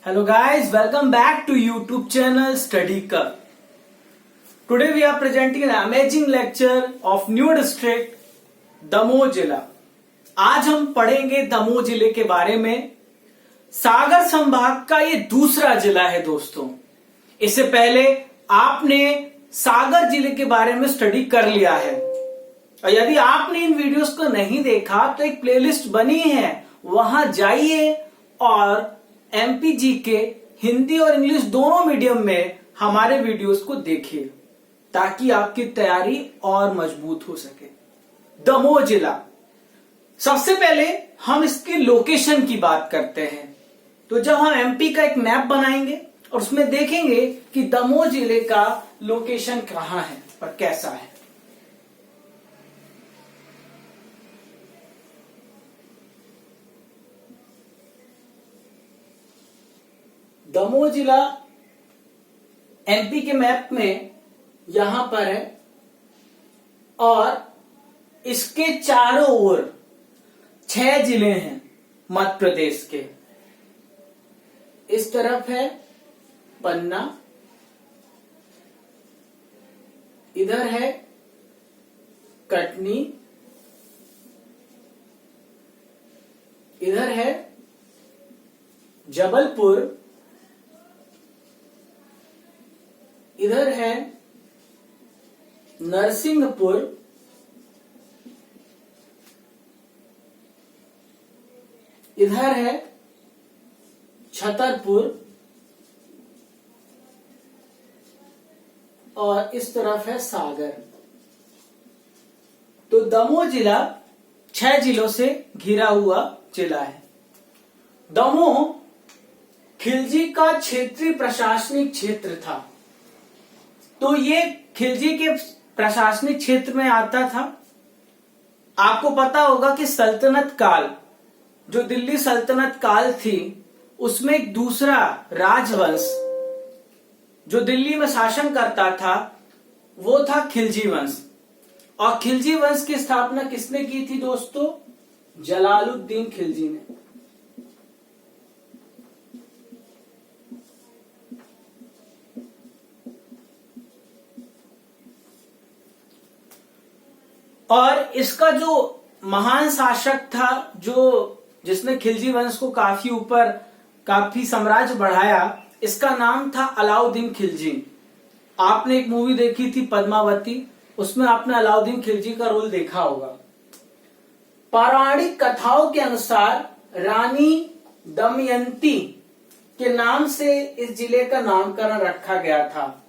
Hello guys, welcome back to YouTube channel Study Cup. Today we are presenting an amazing lecture of new district Damoh जिला। आज हम पढ़ेंगे दमोह जिले के बारे में। सागर संभाग का ये दूसरा जिला है दोस्तों। इससे पहले आपने सागर जिले के बारे में स्टडी कर लिया है और यदि आपने इन वीडियोस को नहीं देखा तो एक प्लेलिस्ट बनी है, वहां जाइए और एमपीजी के हिंदी और इंग्लिश दोनों मीडियम में हमारे वीडियोस को देखिए ताकि आपकी तैयारी और मजबूत हो सके। दमोह जिला, सबसे पहले हम इसके लोकेशन की बात करते हैं। तो जब हम एमपी का एक मैप बनाएंगे और उसमें देखेंगे कि दमोह जिले का लोकेशन कहां है और कैसा है। दमोह जिला एमपी के मैप में यहां पर है और इसके चारों ओर 6 जिले हैं मध्य प्रदेश के। इस तरफ है पन्ना, इधर है कटनी, इधर है जबलपुर, इधर है नरसिंहपुर, इधर है छतरपुर और इस तरफ है सागर। तो दमोह जिला 6 जिलों से घिरा हुआ जिला है। दमोह खिलजी का क्षेत्रीय प्रशासनिक क्षेत्र था। तो ये खिलजी के प्रशासनिक क्षेत्र में आता था। आपको पता होगा कि सल्तनत काल, जो दिल्ली सल्तनत काल थी, उसमें एक दूसरा राजवंश जो दिल्ली में शासन करता था वो था खिलजी वंश। और खिलजी वंश की स्थापना किसने की थी दोस्तों? जलालुद्दीन खिलजी ने। और इसका जो महान शासक था, जिसने खिलजी वंश को काफी साम्राज्य बढ़ाया, इसका नाम था अलाउद्दीन खिलजी। आपने एक मूवी देखी थी पद्मावती, उसमें आपने अलाउद्दीन खिलजी का रोल देखा होगा। पौराणिक कथाओं के अनुसार रानी दमयंती के नाम से इस जिले का नामकरण रखा गया था।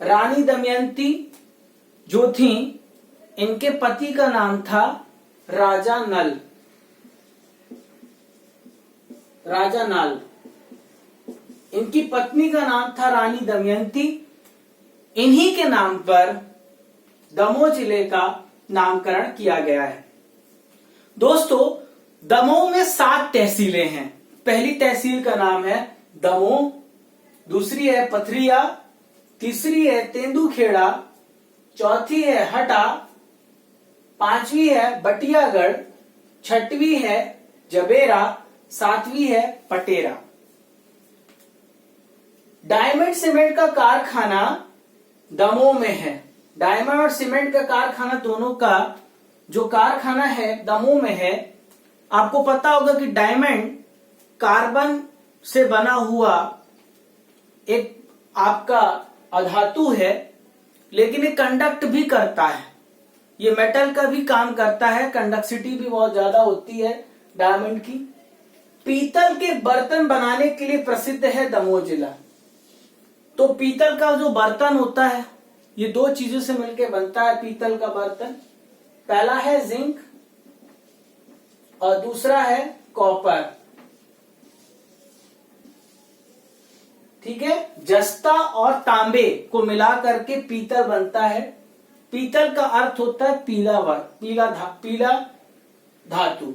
रानी दमयंती जो थी, इनके पति का नाम था राजा नल। इनकी पत्नी का नाम था रानी दमयंती। इन्हीं के नाम पर दमोह जिले का नामकरण किया गया है। दोस्तों, दमोह में 7 तहसीलें हैं। पहली तहसील का नाम है दमोह, दूसरी है पथरिया, तीसरी है तेंदुखेड़ा, चौथी है हटा, 5वीं है बटियागढ़, 6वीं है जबेरा, 7वीं है पटेरा। डायमंड सीमेंट का कारखाना दमोह में है। डायमंड और सीमेंट का कारखाना दोनों का जो कारखाना है दमोह में है। आपको पता होगा कि डायमंड कार्बन से बना हुआ एक आपका अधातु है, लेकिन ये कंडक्ट भी करता है। ये मेटल का भी काम करता है, कंडक्टिविटी भी बहुत ज्यादा होती है डायमंड की। पीतल के बर्तन बनाने के लिए प्रसिद्ध है दमोह जिला। तो पीतल का जो बर्तन होता है, ये 2 चीजों से मिलकर बनता है पीतल का बर्तन। पहला है जिंक और दूसरा है कॉपर। ठीक है, जस्ता और तांबे को मिला करके पीतल बनता है। पीतल का अर्थ होता है पीला धातु,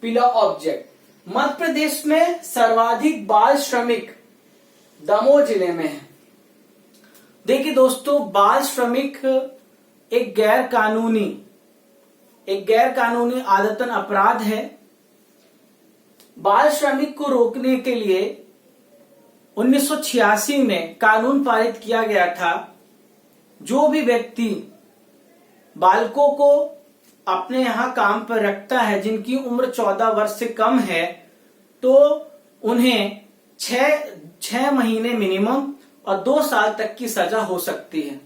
पीला ऑब्जेक्ट। मध्य प्रदेश में सर्वाधिक बाल श्रमिक दमोह जिले में है। देखिए दोस्तों, बाल श्रमिक एक गैर कानूनी आदतन अपराध है। बाल श्रमिक को रोकने के लिए 1986 में कानून पारित किया गया था। जो भी व्यक्ति बालकों को अपने यहां काम पर रखता है जिनकी उम्र 14 वर्ष से कम है, तो उन्हें 6 महीने मिनिमम और 2 साल तक की सजा हो सकती है।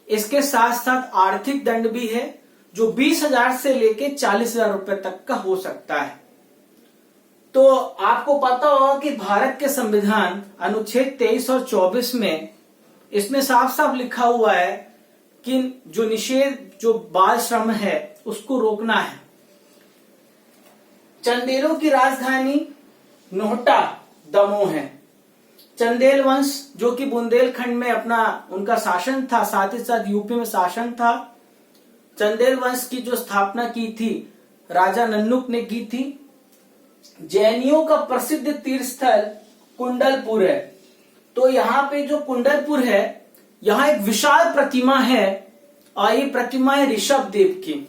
इसके साथ साथ आर्थिक दंड भी है जो 20,000 से लेके 40,000 रुपए तक का हो सकता है। तो आपको पता होगा कि भारत के संविधान अनुच्छेद 23 और 24 में इसमें साफ साफ लिखा हुआ है कि जो बाल श्रम है उसको रोकना है। चंदेलों की राजधानी नोहटा दमोह है। चंदेल वंश जो कि बुंदेलखंड में उनका शासन था, साथ ही साथ यूपी में शासन था। चंदेल वंश की जो स्थापना की थी राजा नन्नुक ने की थी। जैनियों का प्रसिद्ध तीर्थ स्थल कुंडलपुर है। तो यहाँ पे जो कुंडलपुर है, यहाँ एक विशाल प्रतिमा है और ये प्रतिमा है ऋषभ देव की।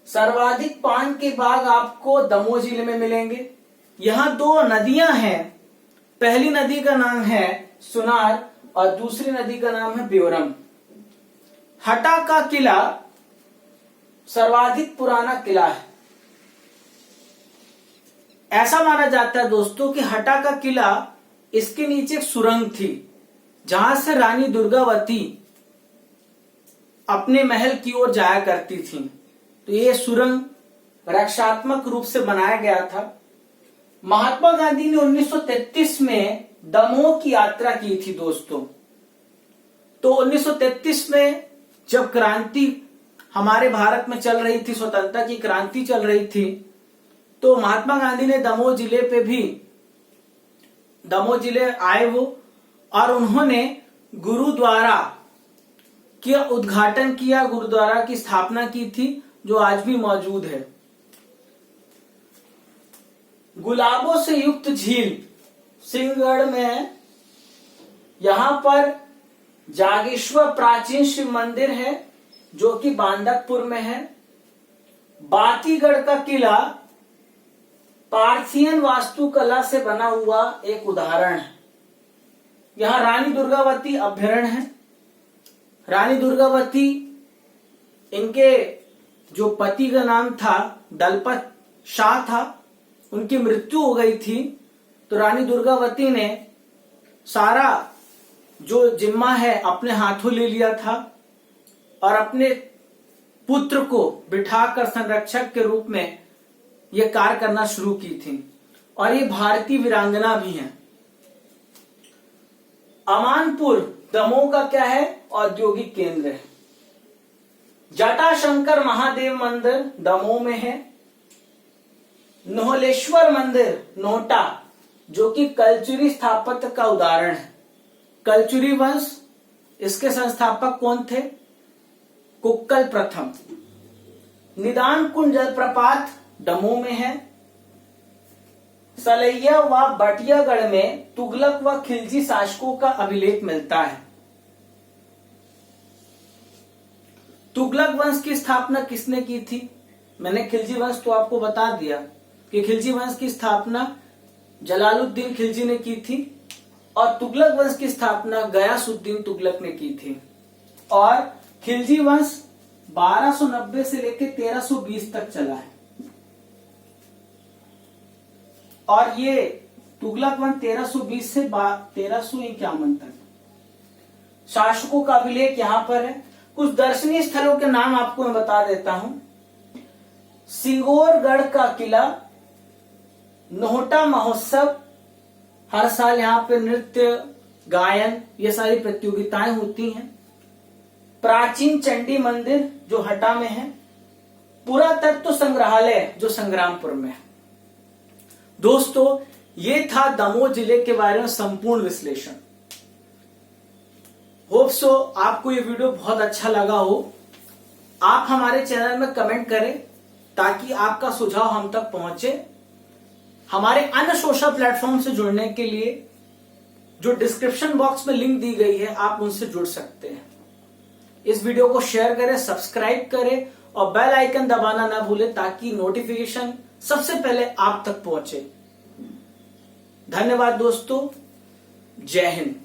सर्वाधिक पान के बाग आपको दमोह जिले में मिलेंगे। यहाँ 2 नदियां हैं। पहली नदी का नाम है सुनार और दूसरी नदी का नाम है ब्योरम। हटा का किला सर्वाधिक पुराना किला है। ऐसा माना जाता है दोस्तों कि हटा का किला, इसके नीचे एक सुरंग थी जहां से रानी दुर्गावती अपने महल की ओर जाया करती थी। तो ये सुरंग रक्षात्मक रूप से बनाया गया था। महात्मा गांधी ने 1933 में दमोह की यात्रा की थी दोस्तों। तो 1933 में जब क्रांति हमारे भारत में चल रही थी, स्वतंत्रता की क्रांति चल रही थी, तो महात्मा गांधी ने दमोह जिले आए वो, और उन्होंने गुरुद्वारा का उद्घाटन किया, गुरुद्वारा की स्थापना की थी जो आज भी मौजूद है। गुलाबों से युक्त झील सिंहगढ़ में है। यहां पर जागेश्वर प्राचीन शिव मंदिर है जो कि बांदकपुर में है। बातीगढ़ का किला पार्थियन वास्तुकला से बना हुआ एक उदाहरण है। यहां रानी दुर्गावती अभ्यारण्य है। रानी दुर्गावती, इनके जो पति का नाम था दलपत शाह था, उनकी मृत्यु हो गई थी। तो रानी दुर्गावती ने सारा जो जिम्मा है अपने हाथों ले लिया था और अपने पुत्र को बिठाकर संरक्षक के रूप में ये कार्य करना शुरू की थी। और ये भारतीय वीरांगना भी हैं। अमानपुर दमोह का क्या है? औद्योगिक केंद्र है। जटाशंकर महादेव मंदिर दमोह में है। नोहलेश्वर मंदिर नोहटा, जो कि कलचुरी स्थापत्य का उदाहरण है। कलचुरी वंश, इसके संस्थापक कौन थे? कुक्कल प्रथम। निदान कुंड जलप्रपात दमोह में है। सलैया व बटियागढ़ में तुगलक व खिलजी शासकों का अभिलेख मिलता है। तुगलक वंश की स्थापना किसने की थी? मैंने खिलजी वंश तो आपको बता दिया कि खिलजी वंश की स्थापना जलालुद्दीन खिलजी ने की थी और तुगलक वंश की स्थापना गयासुद्दीन तुगलक ने की थी। और खिलजी वंश 1290 से लेकर 1320 तक चला है और ये तुगलक वंश 1320 से 1351 तक। शासकों का अभिलेख यहां पर है। कुछ दर्शनीय स्थलों के नाम आपको मैं बता देता हूं। सिंगोरगढ़ का किला, नोहटा महोत्सव, हर साल यहाँ पे नृत्य गायन ये सारी प्रतियोगिताएं होती हैं। प्राचीन चंडी मंदिर जो हटा में है। पुरातत्व संग्रहालय जो संग्रामपुर में है। दोस्तों, ये था दमोह जिले के बारे में संपूर्ण विश्लेषण। होप सो आपको ये वीडियो बहुत अच्छा लगा हो। आप हमारे चैनल में कमेंट करें ताकि आपका सुझाव हम तक पहुंचे। हमारे अन्य सोशल प्लेटफॉर्म से जुड़ने के लिए जो डिस्क्रिप्शन बॉक्स में लिंक दी गई है आप उनसे जुड़ सकते हैं। इस वीडियो को शेयर करें, सब्सक्राइब करें और बेल आइकन दबाना ना भूलें ताकि नोटिफिकेशन सबसे पहले आप तक पहुंचे। धन्यवाद दोस्तों, जय हिंद।